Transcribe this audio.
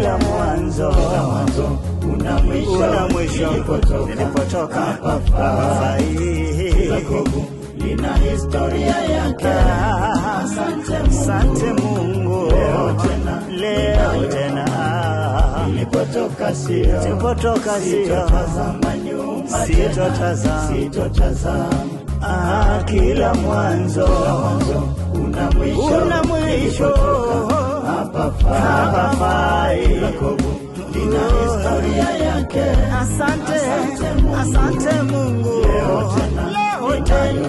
kila mwanzo una mwisho. Nilipotoka hapafai, kila kovu lina historia yake. Asante Mungu, leo tena nilipotoka sio, sitotazama nyuma, sitotazama. Kila mwanzo una mwisho, hapafai, kila kovu lina historia yake. Asante Mungu, leo tena